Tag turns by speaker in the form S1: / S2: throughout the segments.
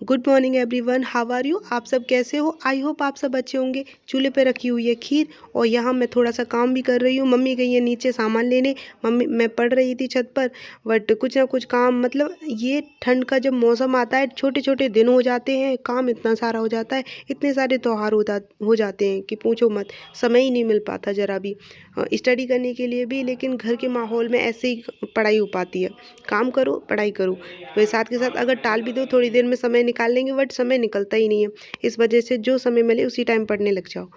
S1: Good morning everyone, how are you. आप सब कैसे हो। आई होप आप सब अच्छे होंगे। चूल्हे पे रखी हुई है खीर और यहाँ मैं थोड़ा सा काम भी कर रही हूँ। मम्मी गई है नीचे सामान लेने। मम्मी मैं पढ़ रही थी छत पर, बट कुछ ना कुछ काम, मतलब ये ठंड का जब मौसम आता है छोटे छोटे दिन हो जाते हैं, काम इतना सारा हो जाता है, इतने सारे त्यौहार हो जाते हैं कि पूछो मत। समय ही नहीं मिल पाता ज़रा भी स्टडी करने के लिए भी, लेकिन घर के माहौल में ऐसे ही पढ़ाई हो पाती है। काम करो पढ़ाई करो, वही साथ के साथ अगर टाल भी दो थोड़ी देर में समय निकाल लेंगे, बट समय निकलता ही नहीं है। इस वजह से जो समय मिले उसी टाइम पढ़ने लग जाओ।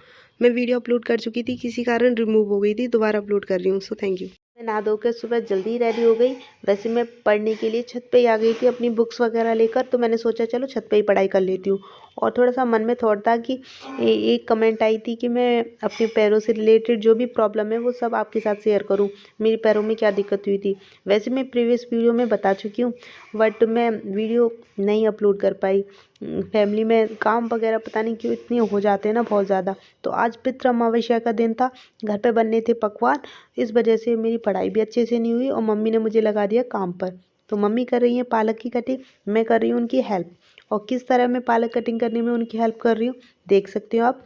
S1: मैं वीडियो अपलोड कर चुकी थी, किसी कारण रिमूव हो गई थी, दोबारा अपलोड कर रही हूँ, सो थैंक यू। मैं नहा धोकर सुबह जल्दी रेडी हो गई। वैसे मैं पढ़ने के लिए छत पे ही आ गई थी अपनी बुक्स वगैरह लेकर, तो मैंने सोचा चलो छत पे ही पढ़ाई कर लेती हूँ। और थोड़ा सा मन में थॉट था कि एक कमेंट आई थी कि मैं अपने पैरों से रिलेटेड जो भी प्रॉब्लम है वो सब आपके साथ शेयर करूँ, मेरे पैरों में क्या दिक्कत हुई थी। वैसे मैं प्रीवियस वीडियो में बता चुकी हूँ, बट मैं वीडियो नहीं अपलोड कर पाई। फैमिली में काम वगैरह पता नहीं क्यों इतने हो जाते हैं ना, बहुत ज़्यादा। तो आज पितृ अमावस्या का दिन था, घर पे बनने थे पकवान, इस वजह से मेरी पढ़ाई भी अच्छे से नहीं हुई और मम्मी ने मुझे लगा दिया काम पर। तो मम्मी कर रही हैं पालक की कटिंग, मैं कर रही हूँ उनकी हेल्प। और किस तरह मैं पालक कटिंग करने में उनकी हेल्प कर रही हूँ देख सकते हो आप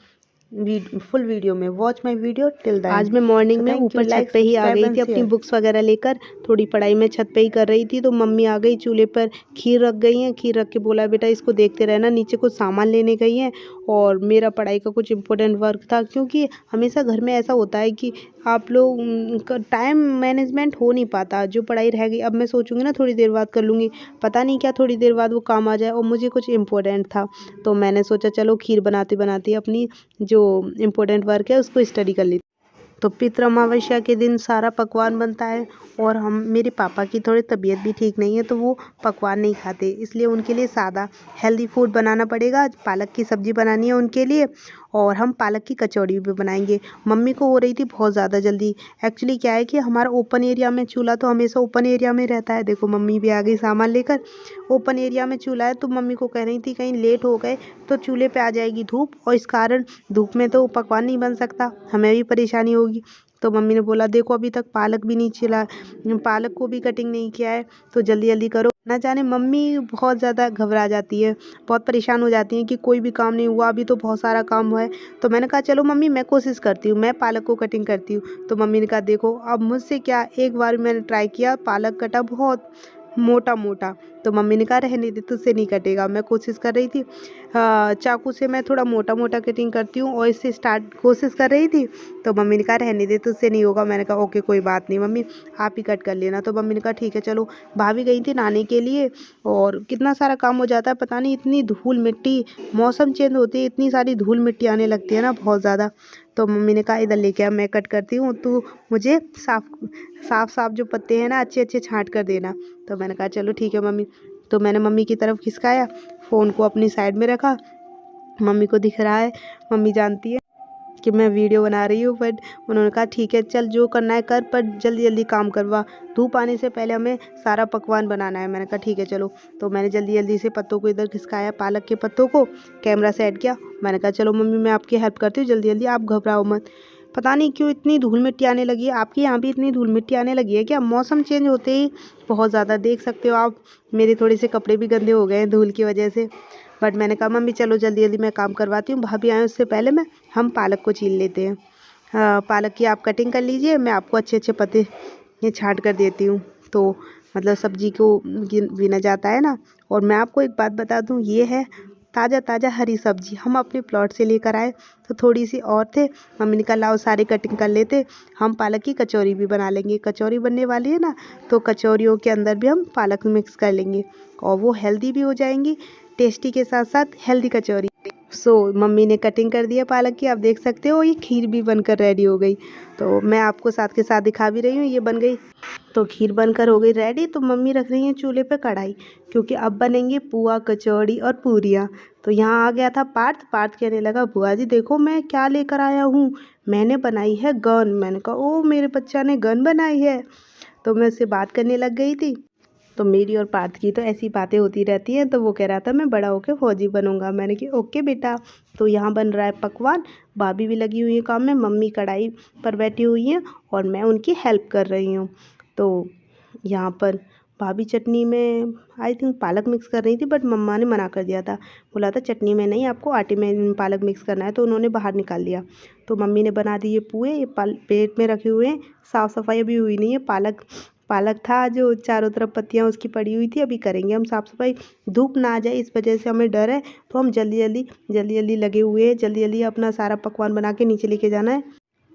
S1: फुल वीडियो में। Watch my video till the आज मैं मॉर्निंग में ऊपर छत पे ही आ गई थी अपनी बुक्स वगैरह लेकर, थोड़ी पढ़ाई में छत पे ही कर रही थी। तो मम्मी आ गई, चूल्हे पर खीर रख गई हैं। खीर रख के बोला बेटा इसको देखते रहना, नीचे कुछ सामान लेने गई हैं और मेरा पढ़ाई का कुछ इंपॉर्टेंट वर्क था, क्योंकि हमेशा घर में ऐसा होता है कि आप लोग का टाइम मैनेजमेंट हो नहीं पाता। जो पढ़ाई रह गई अब मैं सोचूंगी ना थोड़ी देर बाद कर लूँगी, पता नहीं क्या थोड़ी देर बाद वो काम आ जाए, और मुझे कुछ इम्पोर्टेंट था। तो मैंने सोचा चलो खीर बनाते बनाते अपनी जो इम्पोर्टेंट वर्क है उसको स्टडी कर ली। तो पितृ अमावस्या के दिन सारा पकवान बनता है, और हम मेरे पापा की थोड़ी तबीयत भी ठीक नहीं है, तो वो पकवान नहीं खाते, इसलिए उनके लिए सादा हेल्दी फूड बनाना पड़ेगा। आज पालक की सब्ज़ी बनानी है उनके लिए, और हम पालक की कचौड़ी भी बनाएंगे। मम्मी को हो रही थी बहुत ज़्यादा जल्दी। एक्चुअली क्या है कि हमारा ओपन एरिया में चूल्हा तो हमेशा ओपन एरिया में रहता है। देखो मम्मी भी आ गई सामान लेकर, ओपन एरिया में चूल्हा है, तो मम्मी को कह रही थी कहीं लेट हो गए तो चूल्हे पे आ जाएगी धूप, और इस कारण धूप में तो पकवान नहीं बन सकता, हमें भी परेशानी होगी। तो मम्मी ने बोला देखो अभी तक पालक भी नहीं छिला, पालक को भी कटिंग नहीं किया है, तो जल्दी जल्दी करो। ना जाने मम्मी बहुत ज़्यादा घबरा जाती है, बहुत परेशान हो जाती हैं कि कोई भी काम नहीं हुआ, अभी तो बहुत सारा काम हुआ है। तो मैंने कहा चलो मम्मी मैं कोशिश करती हूँ, मैं पालक को कटिंग करती हूँ। तो मम्मी ने कहा देखो अब मुझसे क्या, एक बार मैंने ट्राई किया, पालक कटा बहुत मोटा मोटा। तो मम्मी ने कहा रहने दे तुझसे नहीं कटेगा। मैं कोशिश कर रही थी, चाकू से मैं थोड़ा मोटा मोटा कटिंग करती हूँ, और इससे स्टार्ट कोशिश कर रही थी। तो मम्मी ने कहा रहने दे तुझसे नहीं होगा। मैंने कहा ओके कोई बात नहीं मम्मी, आप ही कट कर लेना। तो मम्मी ने कहा ठीक है चलो। भाभी गई थी नहाने के लिए, और कितना सारा काम हो जाता है, पता नहीं इतनी धूल मिट्टी, मौसम चेंज होती है इतनी सारी धूल मिट्टी आने लगती है ना बहुत ज़्यादा। तो मम्मी ने कहा इधर लेके आ मैं कट करती हूँ, तो मुझे साफ साफ जो पत्ते हैं ना अच्छे अच्छे छाँट कर देना। तो मैंने कहा चलो ठीक है मम्मी। तो मैंने मम्मी की तरफ खिसकाया, फ़ोन को अपनी साइड में रखा, मम्मी को दिख रहा है, मम्मी जानती है कि मैं वीडियो बना रही हूँ, बट उन्होंने कहा ठीक है चल जो करना है कर, पर जल्दी जल्दी काम करवा, धूप आने से पहले हमें सारा पकवान बनाना है। मैंने कहा ठीक है चलो। तो मैंने जल्दी जल्दी से पत्तों को इधर खिसकाया, पालक के पत्तों को कैमरा सेट किया। मैंने कहा चलो मम्मी मैं आपकी हेल्प करती हूँ, जल्दी जल्दी आप घबराओ मत। पता नहीं क्यों इतनी धूल मिट्टी आने लगी है, आपके यहाँ भी इतनी धूल मिट्टी आने लगी है क्या। मौसम चेंज होते ही बहुत ज़्यादा देख सकते हो आप, मेरे थोड़े से कपड़े भी गंदे हो गए हैं धूल की वजह से। बट मैंने कहा मम्मी चलो जल्दी जल्दी मैं काम करवाती हूँ, भाभी आए उससे पहले मैं हम पालक को छील लेते हैं। पालक की आप कटिंग कर लीजिए, मैं आपको अच्छे अच्छे पत्ते ये छाँट कर देती हूँ, तो मतलब सब्जी को गिना जाता है ना। और मैं आपको एक बात बता दूँ, ये है ताज़ा ताज़ा हरी सब्जी, हम अपने प्लॉट से लेकर आए, तो थोड़ी सी और थे, मम्मी ने कहा लाओ सारे कटिंग कर लेते, हम पालक की कचौरी भी बना लेंगे। कचौरी बनने वाली है ना, तो कचौरियों के अंदर भी हम पालक मिक्स कर लेंगे, और वो हेल्दी भी हो जाएंगी, टेस्टी के साथ साथ हेल्दी कचौरी। सो मम्मी ने कटिंग कर दिया पालक की, आप देख सकते हो ये खीर भी बनकर रेडी हो गई। तो मैं आपको साथ के साथ दिखा भी रही हूँ, ये बन गई। तो खीर बनकर हो गई रेडी, तो मम्मी रख रही हैं चूल्हे पे कढ़ाई, क्योंकि अब बनेंगे पुआ कचौड़ी और पूरियाँ। तो यहाँ आ गया था पार्थ, पार्थ कहने लगा बुआ जी देखो मैं क्या लेकर आया हूँ, मैंने बनाई है गन। मैंने कहा ओ मेरे बच्चा ने गन बनाई है। तो मैं उससे बात करने लग गई थी। तो मेरी और पार्थ की तो ऐसी बातें होती रहती हैं। तो वो कह रहा था मैं बड़ा होकर फौजी बनूंगा। मैंने कहा ओके बेटा। तो यहाँ बन रहा है पकवान, भाभी भी लगी हुई है काम में, मम्मी कढ़ाई पर बैठी हुई हैं और मैं उनकी हेल्प कर रही हूँ। तो यहाँ पर भाभी चटनी में आई थिंक पालक मिक्स कर रही थी, बट मम्मा ने मना कर दिया था, बोला था चटनी में नहीं, आपको आटे में पालक मिक्स करना है, तो उन्होंने बाहर निकाल दिया। तो मम्मी ने बना दिए पुए, ये प्लेट में रखे हुए हैं। साफ़ सफाई अभी हुई नहीं है, पालक पालक था जो चारों तरफ पत्तियाँ उसकी पड़ी हुई थी, अभी करेंगे हम साफ़ सफाई। धूप ना आ जाए इस वजह से हमें डर है, तो हम जल्दी जल्दी लगे हुए हैं, जल्दी अपना सारा पकवान बना के नीचे लेके जाना है।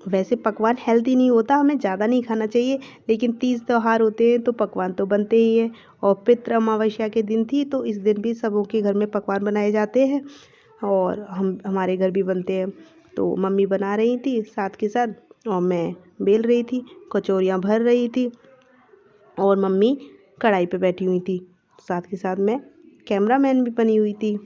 S1: वैसे पकवान हेल्दी नहीं होता, हमें ज़्यादा नहीं खाना चाहिए, लेकिन तीज त्यौहार होते हैं तो पकवान तो बनते ही हैं। और पितृ अमावस्या के दिन थी, तो इस दिन भी सबों के घर में पकवान बनाए जाते हैं और हमारे घर भी बनते हैं। तो मम्मी बना रही थी साथ के साथ, और मैं बेल रही थी, कचौरियाँ भर रही थी, और मम्मी कढ़ाई पे बैठी हुई थी, साथ के साथ मैं कैमरामैन भी बनी हुई थी।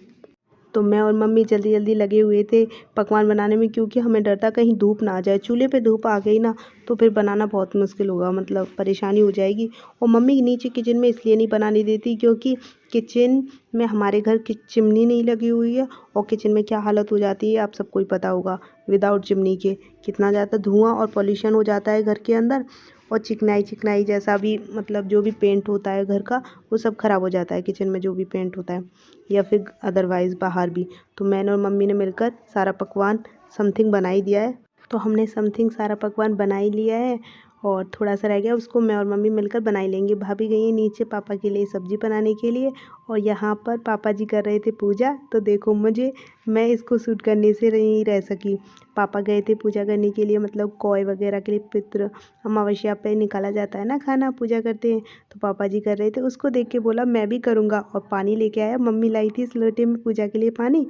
S1: तो मैं और मम्मी जल्दी लगे हुए थे पकवान बनाने में, क्योंकि हमें डर था कहीं धूप ना आ जाए। चूल्हे पे धूप आ गई ना तो फिर बनाना बहुत मुश्किल होगा, मतलब परेशानी हो जाएगी। और मम्मी नीचे किचन में इसलिए नहीं बनाने देती क्योंकि किचन में हमारे घर की चिमनी नहीं लगी हुई है, और किचन में क्या हालत हो जाती है आप सबको ही पता होगा, विदाउट चिमनी के कितना ज़्यादा धुआं और पॉल्यूशन हो जाता है घर के अंदर। और चिकनाई जैसा भी, मतलब जो भी पेंट होता है घर का, वो सब ख़राब हो जाता है किचन में जो भी पेंट होता है, या फिर अदरवाइज़ बाहर भी। तो मैंने और मम्मी ने मिलकर सारा पकवान समथिंग बना ही दिया है। तो हमने समथिंग सारा पकवान बना ही लिया है, और थोड़ा सा रह गया, उसको मैं और मम्मी मिलकर बना ही लेंगे। भाभी गई है नीचे पापा के लिए सब्ज़ी बनाने के लिए, और यहाँ पर पापा जी कर रहे थे पूजा। तो देखो मैं इसको शूट करने से नहीं रह सकी। पापा गए थे पूजा करने के लिए, मतलब कौए वगैरह के लिए पितृ अमावस्या पे निकाला जाता है ना खाना, पूजा करते हैं। तो पापा जी कर रहे थे, उसको देख के बोला मैं भी करूँगा, और पानी लेके आया। मम्मी लाई थी इस लोटे में पूजा के लिए पानी,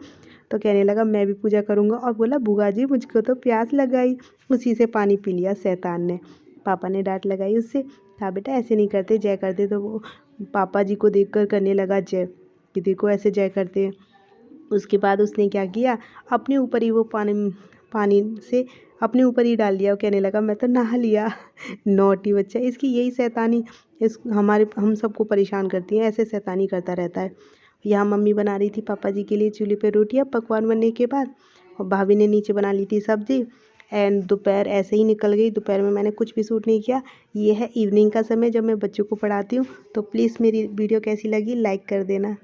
S1: तो कहने लगा मैं भी पूजा करूँगा, और बोला बुआ जी मुझको तो प्यास लगाई, उसी से पानी पी लिया शैतान ने। पापा ने डांट लगाई उससे, कहा बेटा ऐसे नहीं करते, जय करते। तो वो पापा जी को देखकर करने लगा जय, कि देखो ऐसे जय करते हैं। उसके बाद उसने क्या किया, अपने ऊपर ही वो पानी से अपने ऊपर ही डाल दिया, और कहने लगा मैं तो नहा लिया। नॉटी बच्चा, इसकी यही शैतानी हम सबको परेशान करती है, ऐसे शैतानी करता रहता है। यहाँ मम्मी बना रही थी पापा जी के लिए चूल्हे पे रोटियाँ पकवान बनने के बाद, और भाभी ने नीचे बना ली थी सब्ज़ी। एंड दोपहर ऐसे ही निकल गई, दोपहर में मैंने कुछ भी शूट नहीं किया। ये है इवनिंग का समय जब मैं बच्चों को पढ़ाती हूँ। तो प्लीज़ मेरी वीडियो कैसी लगी लाइक कर देना।